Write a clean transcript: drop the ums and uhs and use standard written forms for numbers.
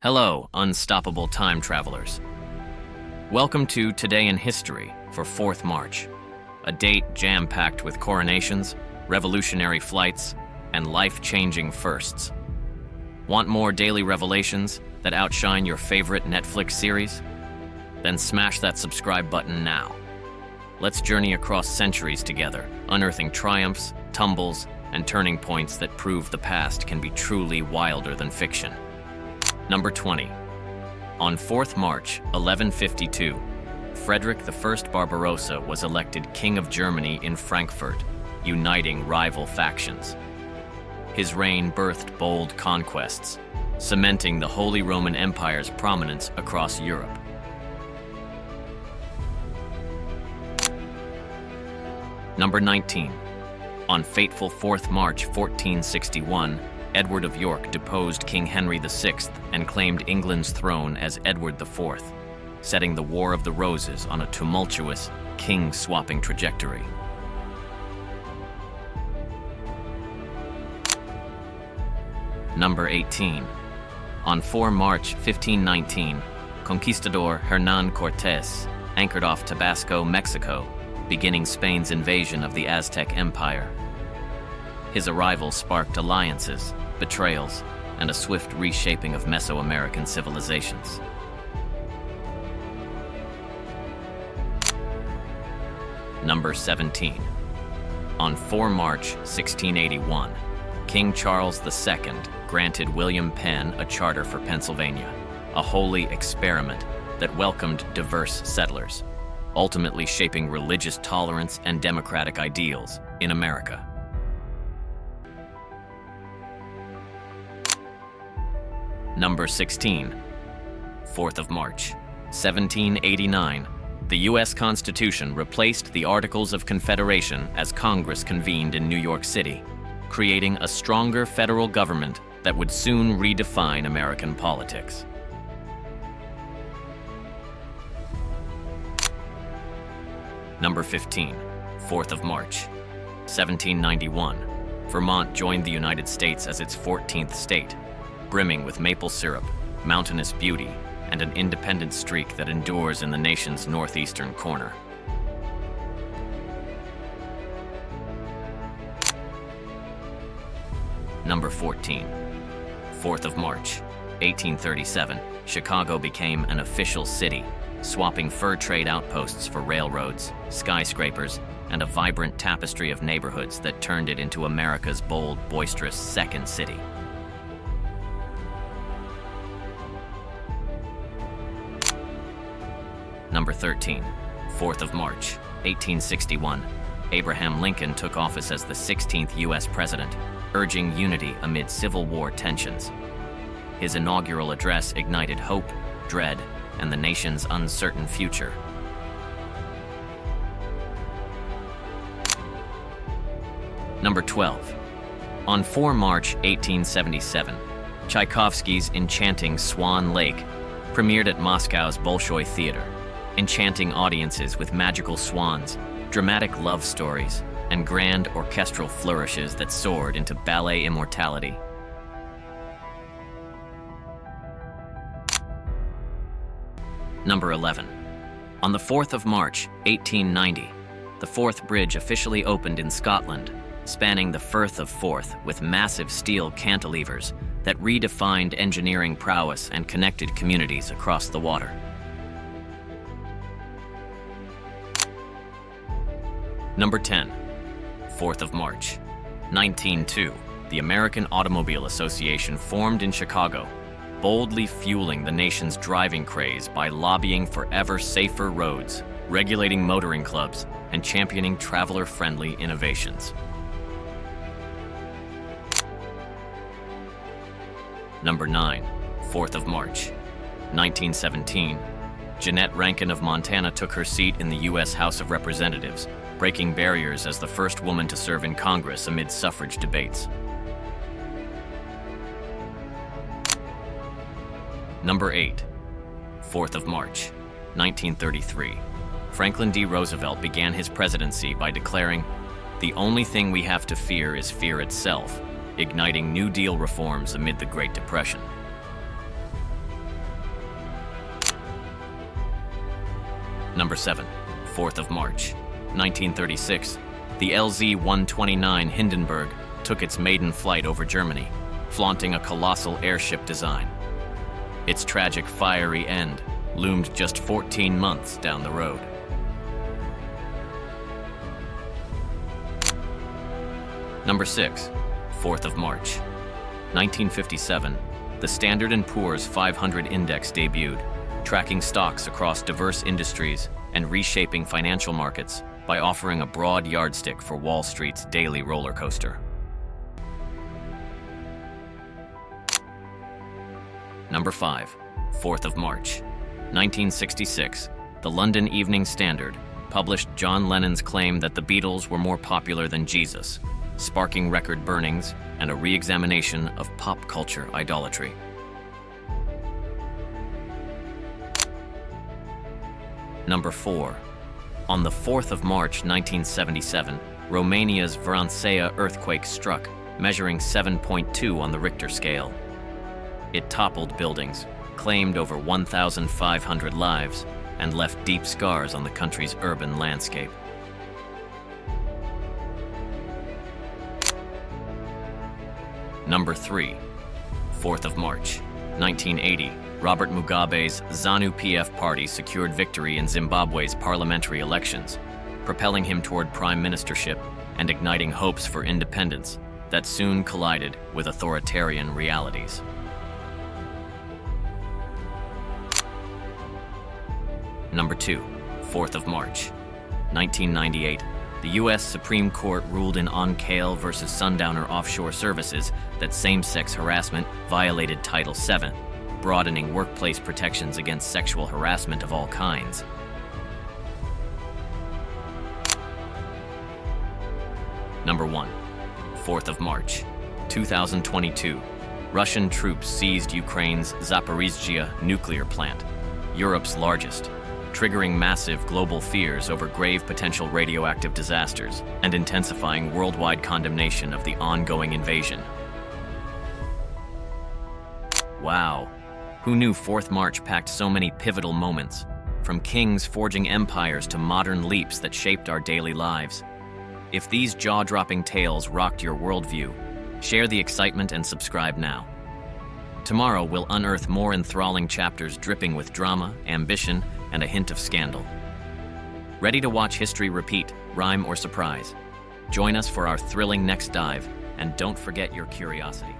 Hello, unstoppable time travelers. Welcome to Today in History for 4th March, a date jam-packed with coronations, revolutionary flights, and life-changing firsts. Want more daily revelations that outshine your favorite Netflix series? Then smash that subscribe button now. Let's journey across centuries together, unearthing triumphs, tumbles, and turning points that prove the past can be truly wilder than fiction. Number 20. On 4th March, 1152, Frederick I Barbarossa was elected King of Germany in Frankfurt, uniting rival factions. His reign birthed bold conquests, cementing the Holy Roman Empire's prominence across Europe. Number 19. On fateful 4th March, 1461, Edward of York deposed King Henry VI and claimed England's throne as Edward IV, setting the War of the Roses on a tumultuous, king-swapping trajectory. Number 18. On 4 March 1519, conquistador Hernán Cortés anchored off Tabasco, Mexico, beginning Spain's invasion of the Aztec Empire. His arrival sparked alliances, betrayals, and a swift reshaping of Mesoamerican civilizations. Number 17. On 4 March 1681, King Charles II granted William Penn a charter for Pennsylvania, a holy experiment that welcomed diverse settlers, ultimately shaping religious tolerance and democratic ideals in America. Number 16. 4th of March, 1789, the U.S. Constitution replaced the Articles of Confederation as Congress convened in New York City, creating a stronger federal government that would soon redefine American politics. Number 15. 4th of March, 1791, Vermont joined the United States as its 14th state, brimming with maple syrup, mountainous beauty, and an independent streak that endures in the nation's northeastern corner. Number 14. 4th of March, 1837, Chicago became an official city, swapping fur trade outposts for railroads, skyscrapers, and a vibrant tapestry of neighborhoods that turned it into America's bold, boisterous second city. Number 13. 4th of March, 1861, Abraham Lincoln took office as the 16th U.S. president, urging unity amid Civil War tensions. His inaugural address ignited hope, dread, and the nation's uncertain future. Number 12. On 4 March 1877, Tchaikovsky's enchanting Swan Lake premiered at Moscow's Bolshoi Theater, enchanting audiences with magical swans, dramatic love stories, and grand orchestral flourishes that soared into ballet immortality. Number 11. On the 4th of March, 1890, the Forth Bridge officially opened in Scotland, spanning the Firth of Forth with massive steel cantilevers that redefined engineering prowess and connected communities across the water. Number 10. 4th of March, 1902, the American Automobile Association formed in Chicago, boldly fueling the nation's driving craze by lobbying for ever safer roads, regulating motoring clubs, and championing traveler-friendly innovations. Number 9. 4th of March, 1917, Jeanette Rankin of Montana took her seat in the U.S. House of Representatives, breaking barriers as the first woman to serve in Congress amid suffrage debates. Number 8. 4th of March, 1933, Franklin D. Roosevelt began his presidency by declaring, "The only thing we have to fear is fear itself," igniting New Deal reforms amid the Great Depression. Number 7. 4th of March, 1936. The LZ-129 Hindenburg took its maiden flight over Germany, flaunting a colossal airship design. Its tragic fiery end loomed just 14 months down the road. Number 6. 4th of March, 1957. The Standard & Poor's 500 Index debuted, tracking stocks across diverse industries and reshaping financial markets by offering a broad yardstick for Wall Street's daily roller coaster. Number 5. 4th of March, 1966. The London Evening Standard published John Lennon's claim that the Beatles were more popular than Jesus, sparking record burnings and a re-examination of pop culture idolatry. Number 4. On the 4th of March 1977, Romania's Vârânțea earthquake struck, measuring 7.2 on the Richter scale. It toppled buildings, claimed over 1,500 lives, and left deep scars on the country's urban landscape. Number 3. 4th of March, 1980. Robert Mugabe's ZANU-PF party secured victory in Zimbabwe's parliamentary elections, propelling him toward prime ministership and igniting hopes for independence that soon collided with authoritarian realities. Number 2. 4th of March, 1998. The U.S. Supreme Court ruled in Oncale versus Sundowner Offshore Services that same-sex harassment violated Title VII, broadening workplace protections against sexual harassment of all kinds. Number 1. 4th of March, 2022. Russian troops seized Ukraine's Zaporizhzhia nuclear plant, Europe's largest, triggering massive global fears over grave potential radioactive disasters and intensifying worldwide condemnation of the ongoing invasion. Wow, who knew 4th March packed so many pivotal moments, from kings forging empires to modern leaps that shaped our daily lives? If these jaw-dropping tales rocked your worldview, share the excitement and subscribe now. Tomorrow we'll unearth more enthralling chapters dripping with drama, ambition, and a hint of scandal. Ready to watch history repeat, rhyme, or surprise? Join us for our thrilling next dive, and don't forget your curiosity.